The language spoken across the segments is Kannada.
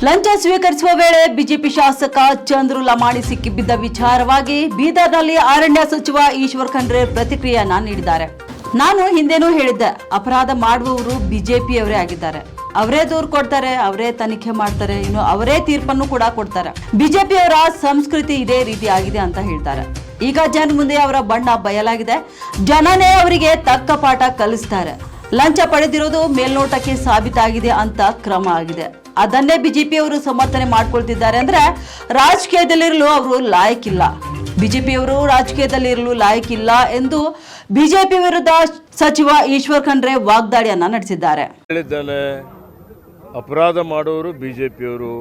ಲಂಚ ಸ್ವೀಕರಿಸುವ ವೇಳೆ ಬಿಜೆಪಿ ಶಾಸಕ ಚಂದ್ರು ಲಮಾಣಿ ಸಿಕ್ಕಿಬಿದ್ದ ವಿಚಾರವಾಗಿ ಬೀದರ್ನಲ್ಲಿ ಅರಣ್ಯ ಸಚಿವ ಈಶ್ವರ್ ಖಂಡ್ರೆ ಪ್ರತಿಕ್ರಿಯೆಯನ್ನ ನೀಡಿದ್ದಾರೆ. ನಾನು ಹಿಂದೆನೂ ಹೇಳಿದ್ದೆ, ಅಪರಾಧ ಮಾಡುವವರು ಬಿಜೆಪಿಯವರೇ ಆಗಿದ್ದಾರೆ. ಅವರೇ ದೂರು ಕೊಡ್ತಾರೆ, ಅವರೇ ತನಿಖೆ ಮಾಡ್ತಾರೆ, ಇನ್ನು ಅವರೇ ತೀರ್ಪನ್ನು ಕೂಡ ಕೊಡ್ತಾರೆ. ಬಿಜೆಪಿಯವರ ಸಂಸ್ಕೃತಿ ಇದೇ ರೀತಿ ಆಗಿದೆ ಅಂತ ಹೇಳ್ತಾರೆ. ಈಗ ಜನ ಮುಂದೆ ಅವರ ಬಣ್ಣ ಬಯಲಾಗಿದೆ. ಜನನೇ ಅವರಿಗೆ ತಕ್ಕ ಪಾಠ ಕಲಿಸ್ತಾರೆ. ಲಂಚ ಪಡೆದಿರೋದು ಮೇಲ್ನೋಟಕ್ಕೆ ಸಾಬೀತಾಗಿದೆ ಅಂತ ಕ್ರಮ ಆಗಿದೆ. ಅದನ್ನೇ ಬಿಜೆಪಿಯವರು ಸಮರ್ಥನೆ ಮಾಡ್ಕೊಳ್ತಿದ್ದಾರೆ. ಅಂದ್ರೆ ರಾಜಕೀಯದಲ್ಲಿರಲು ಅವರು ಲಾಯಕ್ಕಿಲ್ಲ, ಬಿಜೆಪಿಯವರು ರಾಜಕೀಯದಲ್ಲಿರಲು ಲಾಯಕ್ಕಿಲ್ಲ ಎಂದು ಬಿಜೆಪಿ ವಿರುದ್ಧ ಸಚಿವ ಈಶ್ವರ್ ಖಂಡ್ರೆ ವಾಗ್ದಾಳಿಯನ್ನ ನಡೆಸಿದ್ದಾರೆ. ಅಪರಾಧ ಮಾಡೋರು ಬಿಜೆಪಿಯವರು,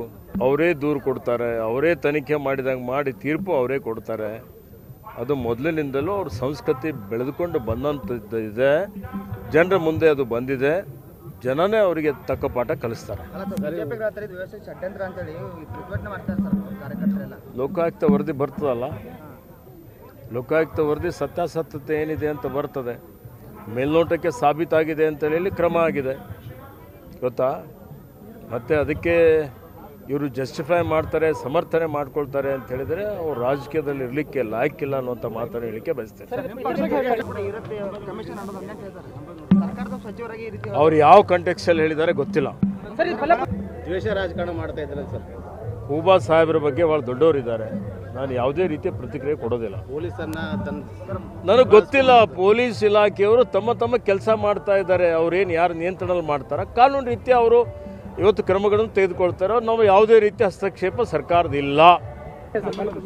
ಅವರೇ ದೂರು ಕೊಡ್ತಾರೆ, ಅವರೇ ತನಿಖೆ ಮಾಡಿದಂಗೆ ಮಾಡಿ ತೀರ್ಪು ಅವರೇ ಕೊಡ್ತಾರೆ. ಅದು ಮೊದಲಿನಿಂದಲೂ ಅವ್ರ ಸಂಸ್ಕೃತಿ ಬೆಳೆದುಕೊಂಡು ಬಂದಂಥದ್ದು ಇದೆ. ಜನರ ಮುಂದೆ ಅದು ಬಂದಿದೆ. ಜನನೇ ಅವರಿಗೆ ತಕ್ಕ ಪಾಠ ಕಲಿಸ್ತಾರೆ. ಲೋಕಾಯುಕ್ತ ವರದಿ ಬರ್ತದಲ್ಲ, ಲೋಕಾಯುಕ್ತ ವರದಿ ಸತ್ಯಾಸತ್ಯತೆ ಏನಿದೆ ಅಂತ ಬರ್ತದೆ. ಮೇಲ್ನೋಟಕ್ಕೆ ಸಾಬೀತಾಗಿದೆ ಅಂತ ಹೇಳಿ ಕ್ರಮ ಆಗಿದೆ, ಗೊತ್ತಾ. ಮತ್ತು ಅದಕ್ಕೆ ಇವರು ಜಸ್ಟಿಫೈ ಮಾಡ್ತಾರೆ, ಸಮರ್ಥನೆ ಮಾಡ್ಕೊಳ್ತಾರೆ ಅಂತ ಹೇಳಿದರೆ ಅವ್ರು ರಾಜಕೀಯದಲ್ಲಿ ಇರಲಿಕ್ಕೆ ಲಾಯಕ್ಕಿಲ್ಲ ಅನ್ನುವಂಥ ಮಾತನ್ನು ಹೇಳಲಿಕ್ಕೆ ಬಯಸ್ತೇನೆ. ಅವ್ರು ಯಾವ ಕಂಟೆಕ್ಸ್ಟಲ್ಲಿ ಹೇಳಿದ್ದಾರೆ ಗೊತ್ತಿಲ್ಲ. ದ್ವೇಷ ರಾಜಕಾರಣ ಮಾಡ್ತಾ ಇದ್ದಾರೆ ಸರ್. ಹೂಬಾ ಸಾಹೇಬ್ರ ಬಗ್ಗೆ ಭಾಳ ದೊಡ್ಡವರಿದ್ದಾರೆ. ನಾನು ಯಾವುದೇ ರೀತಿಯ ಪ್ರತಿಕ್ರಿಯೆ ಕೊಡೋದಿಲ್ಲ. ಪೊಲೀಸನ್ನ ನನಗೆ ಗೊತ್ತಿಲ್ಲ. ಪೊಲೀಸ್ ಇಲಾಖೆಯವರು ತಮ್ಮ ಕೆಲಸ ಮಾಡ್ತಾ ಇದ್ದಾರೆ. ಅವ್ರೇನು ಯಾರು ನಿಯಂತ್ರಣದಲ್ಲಿ ಮಾಡ್ತಾರೆ, ಕಾನೂನು ರೀತಿ ಅವರು ಇವತ್ತು ಕ್ರಮಗಳನ್ನು ತೆಗೆದುಕೊಳ್ತಾರೆ. ನಾವು ಯಾವುದೇ ರೀತಿಯ ಹಸ್ತಕ್ಷೇಪ ಸರ್ಕಾರದಿಲ್ಲ.